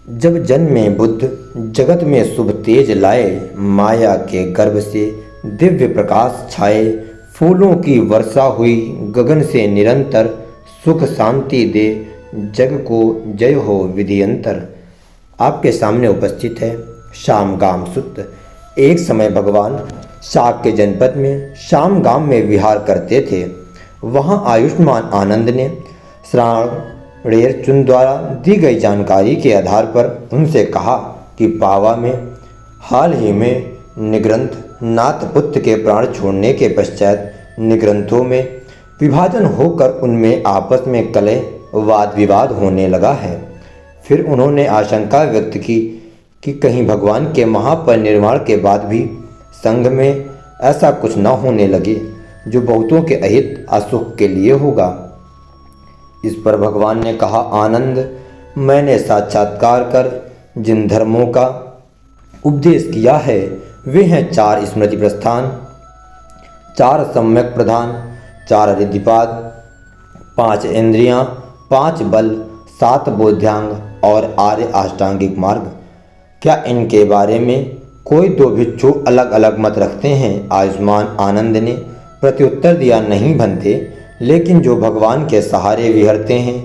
जब जन्मे बुद्ध जगत में शुभ तेज लाए, माया के गर्भ से दिव्य प्रकाश छाए, फूलों की वर्षा हुई गगन से निरंतर, सुख शांति दे जग को जय हो विधियंतर। आपके सामने उपस्थित है शामगाम सुत्त। एक समय भगवान शाक्य जनपद में शामगाम में विहार करते थे। वहाँ आयुष्मान आनंद ने श्रावणेर चुन द्वारा दी गई जानकारी के आधार पर उनसे कहा कि पावा में हाल ही में निग्रंथ नाथपुत्र के प्राण छोड़ने के पश्चात निग्रंथों में विभाजन होकर उनमें आपस में कलह वाद विवाद होने लगा है। फिर उन्होंने आशंका व्यक्त की कि कहीं भगवान के महापरिनिर्वाण के बाद भी संघ में ऐसा कुछ न होने लगे जो बहुतों के अहित असुख के लिए होगा। इस पर भगवान ने कहा, आनंद, मैंने साक्षात्कार कर जिन धर्मों का उपदेश किया है वे हैं 4 स्मृति प्रस्थान, 4 सम्यक प्रधान, 4 रिद्धिपाद, 5 इंद्रियां, 5 बल, 7 बोध्यांग और आर्य अष्टांगिक मार्ग। क्या इनके बारे में कोई 2 भिक्षु अलग अलग मत रखते हैं? आयुष्मान आनंद ने प्रत्युत्तर दिया, नहीं बनते, लेकिन जो भगवान के सहारे विहरते हैं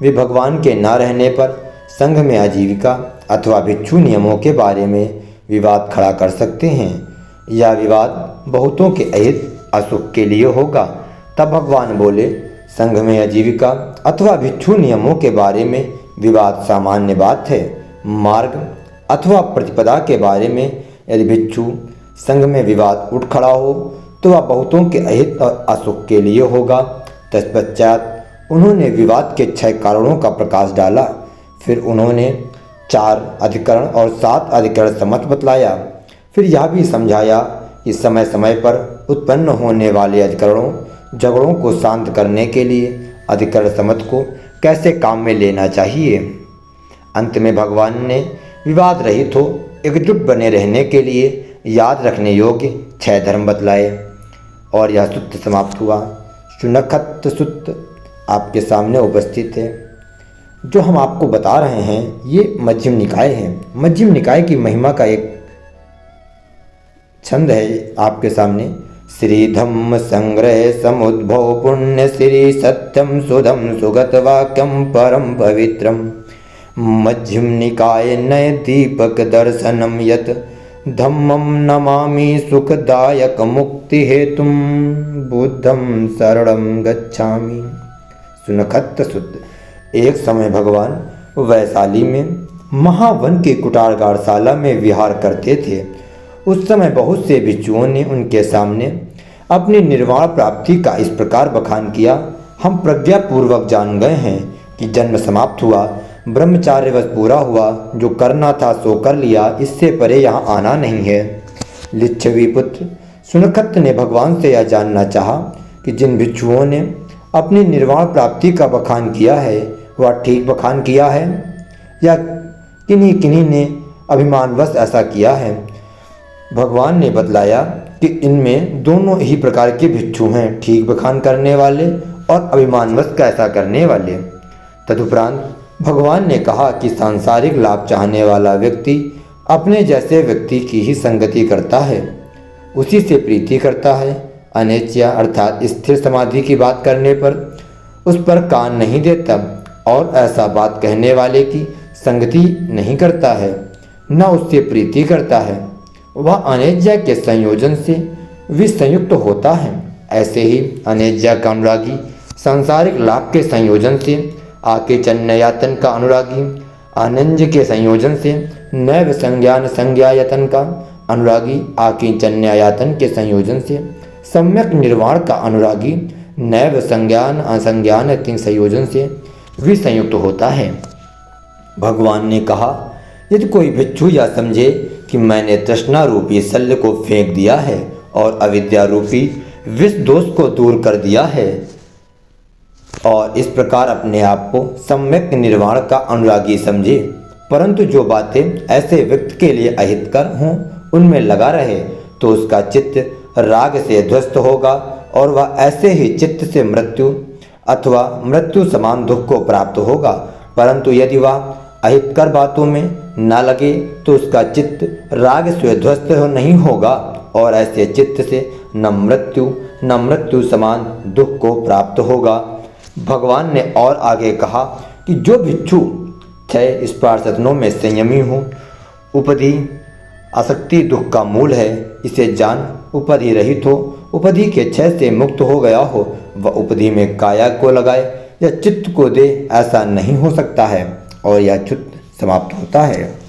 वे भगवान के न रहने पर संघ में आजीविका अथवा भिक्षु नियमों के बारे में विवाद खड़ा कर सकते हैं। यह विवाद बहुतों के अहित असुख के लिए होगा। तब भगवान बोले, संघ में आजीविका अथवा भिक्षु नियमों के बारे में विवाद सामान्य बात है। मार्ग अथवा प्रतिपदा के बारे में यदि भिक्षु संघ में विवाद उठ खड़ा हो तो वह बहुतों के अहित और असुख के लिए होगा। तत्पश्चात उन्होंने विवाद के 6 कारणों का प्रकाश डाला। फिर उन्होंने 4 अधिकरण और 7 अधिकरण समझ बतलाया। फिर यह भी समझाया कि समय समय पर उत्पन्न होने वाले अधिकरणों झगड़ों को शांत करने के लिए अधिकरण समझ को कैसे काम में लेना चाहिए। अंत में भगवान ने विवाद रहित हो एकजुट बने रहने के लिए याद रखने योग्य 6 धर्म बतलाए और यह सूत्र समाप्त हुआ। शुनखत सूत्र आपके सामने उपस्थित है। जो हम आपको बता रहे हैं ये मध्यम निकाय है। मध्यम निकाय की महिमा का एक छंद है आपके सामने। श्री धम्म संग्रह समुद्भव पुण्य श्री सत्यम सुधम सुगत वाक्यम परम पवित्रम मध्यम निकाय नय दीपक दर्शनम यत धम्मं नमामि सुखदायक मुक्ति हेतुम बुद्धं शरणं गच्छामि। सुनखत सूत्र। एक समय भगवान वैशाली में महावन के कुटारगारशाला में विहार करते थे। उस समय बहुत से भिक्षुओं ने उनके सामने अपनी निर्वाण प्राप्ति का इस प्रकार बखान किया, हम प्रज्ञापूर्वक जान गए हैं कि जन्म समाप्त हुआ, ब्रह्मचार्यवश पूरा हुआ, जो करना था सो कर लिया, इससे परे यहाँ आना नहीं है। लिच्छवी पुत्र सुनखत ने भगवान से यह जानना चाहा कि जिन भिक्षुओं ने अपनी निर्वाण प्राप्ति का बखान किया है वह ठीक बखान किया है या किन्हीं किन्हीं ने अभिमानवश ऐसा किया है। भगवान ने बतलाया कि इनमें दोनों ही प्रकार के भिक्षु हैं, ठीक बखान करने वाले और अभिमानवश का ऐसा करने वाले। तदुपरांत भगवान ने कहा कि सांसारिक लाभ चाहने वाला व्यक्ति अपने जैसे व्यक्ति की ही संगति करता है, उसी से प्रीति करता है। अनित्या अर्थात स्थिर समाधि की बात करने पर उस पर कान नहीं देता और ऐसा बात कहने वाले की संगति नहीं करता है, न उससे प्रीति करता है। वह अनित्या के संयोजन से विसंयुक्त होता है। ऐसे ही अनित्या का अनुरागी सांसारिक लाभ के संयोजन से आके चन्नयातन का अनुरागी, आनंद के संयोजन से नैव संज्ञान संज्ञायतन का अनुरागी आके चन्नयातन के संयोजन से सम्यक निर्वाण का अनुरागी नैव संज्ञान असंज्ञान के संयोजन से विसंयुक्त होता है। भगवान ने कहा, यदि कोई भिक्षु यह समझे कि मैंने तृष्णा रूपी शल्य को फेंक दिया है और अविद्या रूपी विष दोष को दूर कर दिया है और इस प्रकार अपने आप को सम्यक निर्वाण का अनुरागी समझे, परंतु जो बातें ऐसे व्यक्ति के लिए अहितकर हों उनमें लगा रहे, तो उसका चित्त राग से ध्वस्त होगा और वह ऐसे ही चित्त से मृत्यु अथवा मृत्यु समान दुख को प्राप्त होगा। परंतु यदि वह अहितकर बातों में ना लगे तो उसका चित्त राग से ध्वस्त नहीं होगा और ऐसे चित्त से न मृत्यु समान दुख को प्राप्त होगा। भगवान ने और आगे कहा कि जो भिक्षु 6 स्पर्शनों में संयमी हो, उपधि आसक्ति दुख का मूल है, इसे जान। उपधि रहित हो, उपधि के क्षय से मुक्त हो गया हो, वह उपधि में काया को लगाए या चित्त को दे, ऐसा नहीं हो सकता है और यह चित्त समाप्त होता है।